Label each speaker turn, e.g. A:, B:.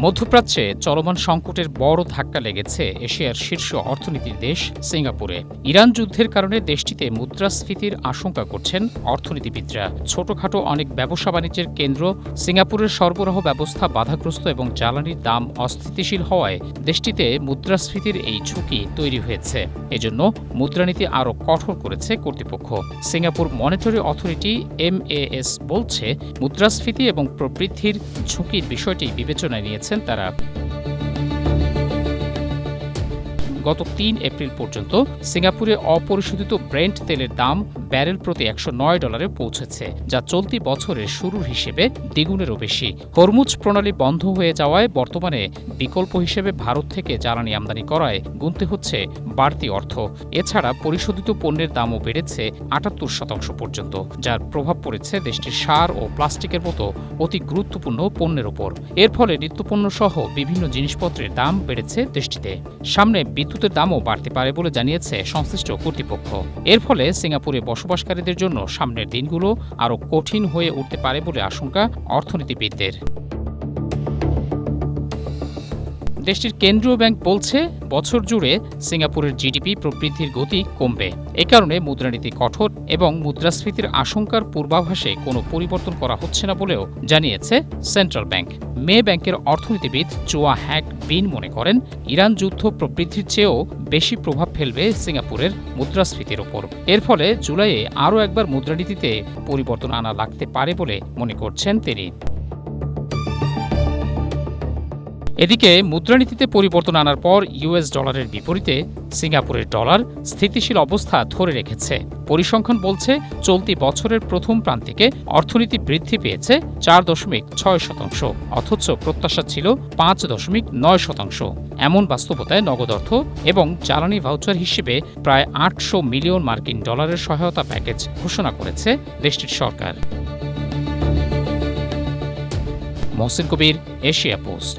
A: মধ্যপ্রাচ্যে চলমান সংকটের বড় ধাক্কা লেগেছে এশিয়ার শীর্ষ অর্থনীতির দেশ সিঙ্গাপুরে। ইরান যুদ্ধের কারণে দেশটিতে মুদ্রাস্ফীতির আশঙ্কা করছেন অর্থনীতিবিদরা। ছোটখাটো অনেক ব্যবসা বাণিজ্যের কেন্দ্র সিঙ্গাপুরের সরবরাহ ব্যবস্থা বাধাগ্রস্ত এবং জ্বালানির দাম অস্থিতিশীল হওয়ায় দেশটিতে মুদ্রাস্ফীতির এই ঝুঁকি তৈরি হয়েছে। এজন্য মুদ্রানীতি আরও কঠোর করেছে কর্তৃপক্ষ। সিঙ্গাপুর মনিটরি অথরিটি MAS বলছে, মুদ্রাস্ফীতি এবং প্রবৃদ্ধির ঝুঁকির বিষয়টি বিবেচনায় নিয়েছেন তারা। গত ৩ এপ্রিল পর্যন্ত সিঙ্গাপুরে অপরিশোধিত ব্রেন্ট তেলের দাম ব্যারেল প্রতি $109 পৌঁছেছে, যা চলতি বছরের শুরুর হিসেবে দ্বিগুণেরও বেশি। হরমুজ প্রণালী বন্ধ হয়ে যাওয়ায় বর্তমানে বিকল্প হিসেবে ভারত থেকে জ্বালানি আমদানি করায় গুনতে হচ্ছে বাড়তি অর্থ। এছাড়া পরিশোধিত পণ্যের দামও বেড়েছে ৭৮% পর্যন্ত, যার প্রভাব পড়েছে দেশটির সার ও প্লাস্টিকের মতো অতি গুরুত্বপূর্ণ পণ্যের ওপর। এর ফলে নিত্যপণ্য সহ বিভিন্ন জিনিসপত্রের দাম বেড়েছে দেশটিতে। সামনে বিদ্যুতের দামও বাড়তে পারে বলে জানিয়েছে সংশ্লিষ্ট কর্তৃপক্ষ। এর ফলে সিঙ্গাপুরে বসবাসকারীদের জন্য সামনের দিনগুলো আরও কঠিন হয়ে উঠতে পারে বলে আশঙ্কা অর্থনীতিবিদদের। দেশটির কেন্দ্রীয় ব্যাংক বলছে, বছর জুড়ে সিঙ্গাপুরের জিডিপি প্রবৃদ্ধির গতি কমবে। এ কারণে মুদ্রানীতি কঠোর এবং মুদ্রাস্ফীতির আশঙ্কার পূর্বাভাসে কোনো পরিবর্তন করা হচ্ছে না বলেও জানিয়েছে সেন্ট্রাল ব্যাংক। মে ব্যাংকের অর্থনীতিবিদ চোয়া হ্যাক বিন মনে করেন, ইরান যুদ্ধ প্রবৃদ্ধির চেয়েও বেশি প্রভাব ফেলবে সিঙ্গাপুরের মুদ্রাস্ফীতির ওপর। এর ফলে জুলাইয়ে আরও একবার মুদ্রানীতিতে পরিবর্তন আনা লাগতে পারে বলে মনে করছেন তিনি। এদিকে মুদ্রানীতিতে পরিবর্তন আনার পর US ডলারের বিপরীতে সিঙ্গাপুরের ডলার স্থিতিশীল অবস্থা ধরে রেখেছে। পরিসংখ্যান বলছে, চলতি বছরের প্রথম প্রান্তিকে অর্থনীতি বৃদ্ধি পেয়েছে ৪.৬%, অথচ প্রত্যাশা ছিল ৫.৯%। এমন বাস্তবতায় নগদ অর্থ এবং জ্বালানি ভাউচার হিসেবে প্রায় $৮০০ মিলিয়ন সহায়তা প্যাকেজ ঘোষণা করেছে দেশটির সরকার। মহসিন কবির, এশিয়া পোস্ট।